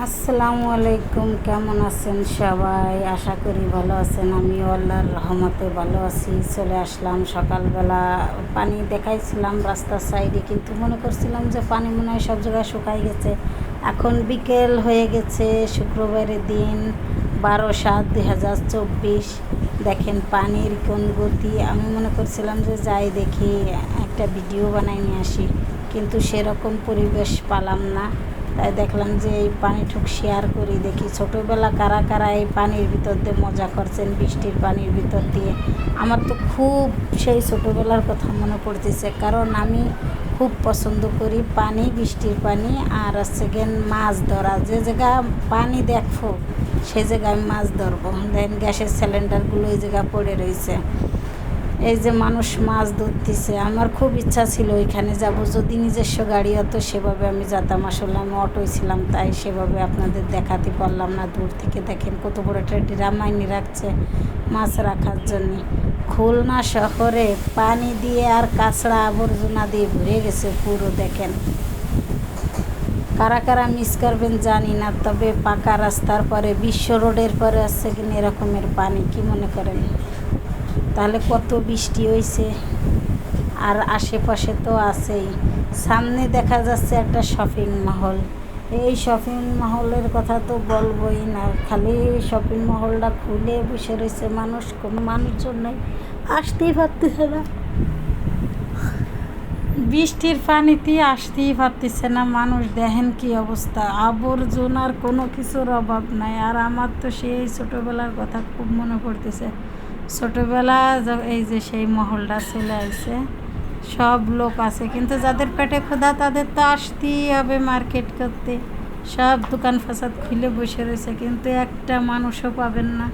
আসসালামু আলাইকুম, কেমন আছেন সবাই? আশা করি ভালো আছেন। আমিও আল্লাহর রহমতে ভালো আছি। চলে আসলাম সকালবেলা। পানি দেখাইছিলাম রাস্তার সাইডে, কিন্তু মনে করছিলাম যে পানি মনে হয় সব জায়গায় শুকাই গেছে। এখন বিকেল হয়ে গেছে, শুক্রবারের দিন, 12/7/2024। দেখেন পানির কোন গতি। আমি মনে করছিলাম যে যাই দেখি একটা ভিডিও বানাই নিয়ে আসি, কিন্তু সেরকম পরিবেশ পালাম না। তাই দেখলাম যে এই পানিটুক শেয়ার করি, দেখি ছোটোবেলা কারা কারা এই পানির ভিতর দিয়ে মজা করছেন, বৃষ্টির পানির ভিতর দিয়ে। আমার তো খুব সেই ছোটোবেলার কথা মনে পড়তেছে, কারণ আমি খুব পছন্দ করি পানি, বৃষ্টির পানি। আর সেকেন্ড মাছ ধরা, যে জায়গায় পানি দেখবো সে জায়গায় আমি মাছ ধরবো। দেন গ্যাসের সিলিন্ডারগুলো এই জায়গায় পড়ে রয়েছে, এই যে মানুষ মাছ ধরতেছে। আমার খুব ইচ্ছা ছিল ওইখানে যাব, যদি নিজস্ব গাড়ি হতো সেভাবে আমি যেতাম। আসলে আমি অটোয় ছিলাম, তাই সেভাবে আপনাদের দেখাতে পারলাম না। দূর থেকে দেখেন কত বড় একটা ড্রাম আইনি রাখছে মাছ রাখার জন্যে। খুলনা শহরে পানি দিয়ে আর কাঁচড়া আবর্জনা দিয়ে ভরে গেছে পুরো। দেখেন কারা কারা মিস করবেন জানি না, তবে পাকা রাস্তার পরে, বিশ্ব রোডের পরে আসছে কিনা এরকমের পানি, কি মনে করেন? তাহলে কত বৃষ্টি হয়েছে। আর আশেপাশে তো আছেই, সামনে দেখা যাচ্ছে একটা শপিং মহল। এই শপিং মহলের কথা তো বলবোই না, খালি শপিং মহলটা খুলে বসে রয়েছে মানুষ, কোনো মানুষজন নেই, আসতেই পারতেছে না। বৃষ্টির পানিতে আসতেই পারতেছে না মানুষ। দেখেন কি অবস্থা, আবর্জনার কোনো কিছুর অভাব নাই। আর আমার তো সেই ছোটোবেলার কথা খুব মনে পড়তেছে। ছোটোবেলা এই যে সেই মহলটা চলে আসছে, সব লোক আছে, কিন্তু যাদের পেটে ক্ষুধা তাদের তো আসতেই হবে মার্কেট করতে। সব দোকান ফাসাদ খুলে বসে রয়েছে, কিন্তু একটা মানুষও পাবেন না।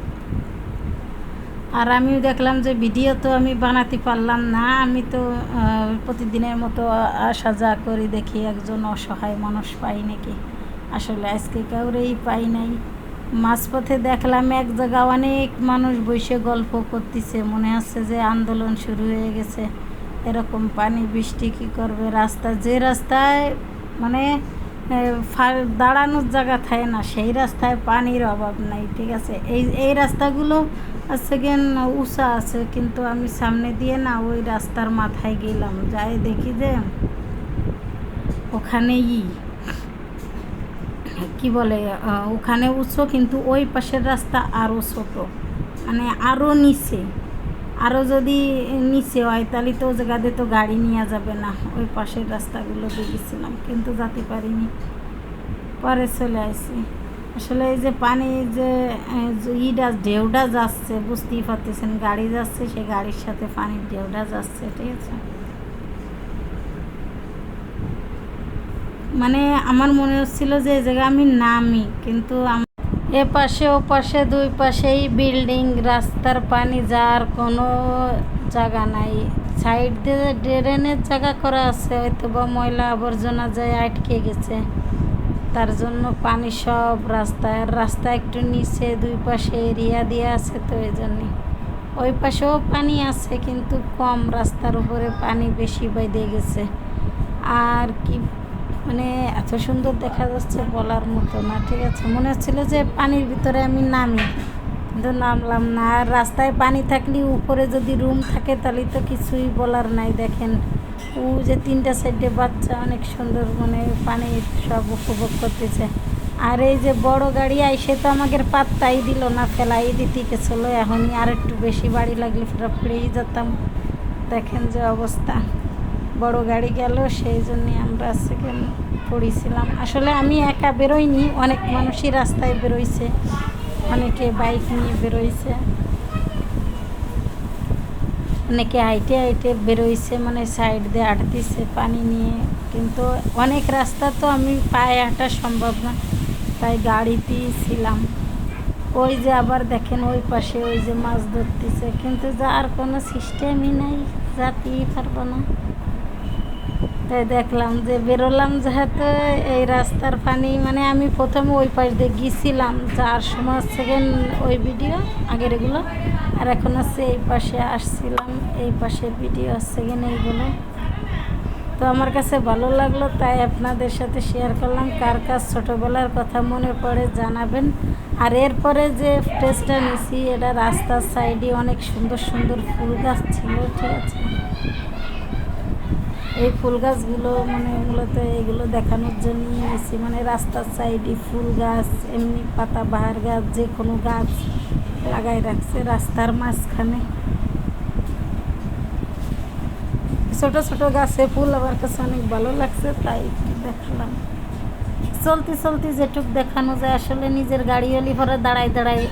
আর আমিও দেখলাম যে ভিডিও তো আমি বানাতে পারলাম না। আমি তো প্রতিদিনের মতো আসা যা করি, দেখি একজন অসহায় মানুষ পাই নাকি। আসলে আজকে কাউরেই পাই নাই। মাঝপথে দেখলাম এক জায়গা অনেক মানুষ বসে গল্প করতেছে, মনে হচ্ছে যে আন্দোলন শুরু হয়ে গেছে। এরকম পানি বৃষ্টি কী করবে? রাস্তা, যে রাস্তায় মানে দাঁড়ানোর জায়গা থাকে না, সেই রাস্তায় পানির অভাব নাই, ঠিক আছে। এই রাস্তাগুলো সেকেন্ড উঁচা আছে, কিন্তু আমি সামনে দিয়ে না ওই রাস্তার মাথায় গেলাম, যাই দেখি যে ওখানে কি বলে, ওখানে উঁচু, কিন্তু ওই পাশের রাস্তা আরও ছোট, মানে আরও নিচে। আরও যদি নিচে হয় তাহলে তো জায়গাতে তো গাড়ি নিয়ে যাবে না। ওই পাশের রাস্তাগুলো দেখেছিলাম, কিন্তু যেতে পারিনি, পরে চলে আসি। আসলে এই যে পানি যে ঢেউটা যাচ্ছে, বুঝতেই পারতেছেন, গাড়ি যাচ্ছে, সেই গাড়ির সাথে পানির ঢেউটা যাচ্ছে, ঠিক আছে। মানে আমার মনে হচ্ছিল যে এই জায়গায় আমি নামি, কিন্তু এ পাশে ও পাশে দুই পাশেই বিল্ডিং, রাস্তার পানি যার কোনো জায়গা নাই। সাইড দিয়ে ড্রেনের জায়গা করা আছে, হয়তো বা ময়লা আবর্জনা যায় আটকে গেছে, তার জন্য পানি সব রাস্তায়। আর রাস্তা একটু নিচে, দুই পাশে এরিয়া দিয়ে আছে, তো এই জন্যে ওই পাশেও পানি আছে, কিন্তু কম। রাস্তার উপরে পানি বেশি বেঁধে গেছে। আর কি মানে এত সুন্দর দেখা যাচ্ছে বলার মতো না, ঠিক আছে। মনে হচ্ছিল যে পানির ভিতরে আমি নামি, কিন্তু নামলাম না। আর রাস্তায় পানি থাকলে উপরে যদি রুম থাকে তাহলে তো কিছুই বলার নাই। দেখেন ও যে তিনটা সাইডে বাচ্চা অনেক সুন্দর মানে পানি সব উপভোগ করতেছে। আর এই যে বড় গাড়ি আইসে তো আমাকে পাত্তাই দিল না, ফেলাই দিতে গেছিলো। এখনই আর একটু বেশি বাড়ি লাগলে ফেরা ফিরেই যেতাম। দেখেন যে অবস্থা, বড় গাড়ি গেল, সেই জন্যে আমরা সেকেন্ড পড়েছিলাম। আসলে আমি একা বেরোইনি, অনেক মানুষই রাস্তায় বেরোইছে, অনেকে বাইক নিয়ে বেরোইছে, অনেকে হাইটে হাইটে বেরোইছে, মানে সাইড দিয়ে হাঁটতেছে পানি নিয়ে। কিন্তু অনেক রাস্তা তো আমি পায়ে হাঁটা সম্ভব না, তাই গাড়িতেই ছিলাম। ওই যে আবার দেখেন ওই পাশে ওই যে মাছ ধরতেছে, কিন্তু যার কোনো সিস্টেমই নাই, যেতেই পারবো না। তাই দেখলাম যে বেরোলাম, যেহেতু এই রাস্তার পানি, মানে আমি প্রথমে ওই পাশ দিয়ে গিয়েছিলাম যার সময় সেকেন্ড ওই ভিডিও আগের এগুলো, আর এখন হচ্ছে এই পাশে আসছিলাম, এই পাশে ভিডিও সেকেন্ড এইগুলো। তো আমার কাছে ভালো লাগলো, তাই আপনাদের সাথে শেয়ার করলাম। কার কার ছোটোবেলার কথা মনে পড়ে জানাবেন। আর এরপরে যে ফুটেজটা নিছি, এটা রাস্তার সাইডে অনেক সুন্দর সুন্দর ফুল গাছ ছিল, ঠিক আছে। এই ফুল গাছগুলো মানে মূলত এগুলো দেখানোর জন্যই নিয়েছি, মানে রাস্তার সাইডে ফুল গাছ, এমনি পাতাবাহার গাছ, যে কোনো গাছ লাগাই রাখছে রাস্তার মাঝখানে। ছোট ছোট গাছে ফুল আমার কাছে অনেক ভালো লাগছে, তাই একটু দেখলাম। চলতে চলতে যেটুক দেখানো যায়, আসলে নিজের গাড়ি হলে পরে দাঁড়ায় দাঁড়ায়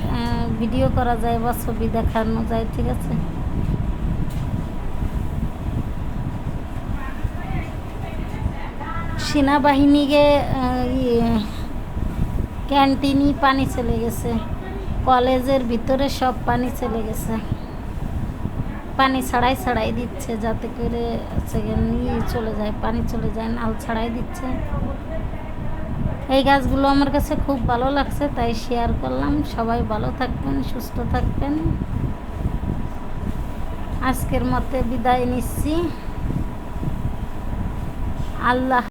ভিডিও করা যায় বা ছবি দেখানো যায়, ঠিক আছে। সেনাবাহিনীকে ক্যান্টিনই পানি চলে গেছে, কলেজের ভিতরে সব পানি চলে গেছে। পানি ছাড়াই ছাড়াই দিচ্ছে, যাতে করে নিয়ে চলে যায়, পানি চলে যায়, নাল ছাড়াই দিচ্ছে। এই গাছগুলো আমার কাছে খুব ভালো লাগছে, তাই শেয়ার করলাম। সবাই ভালো থাকবেন, সুস্থ থাকবেন। আজকের মতে বিদায় নিচ্ছি। আল্লাহ।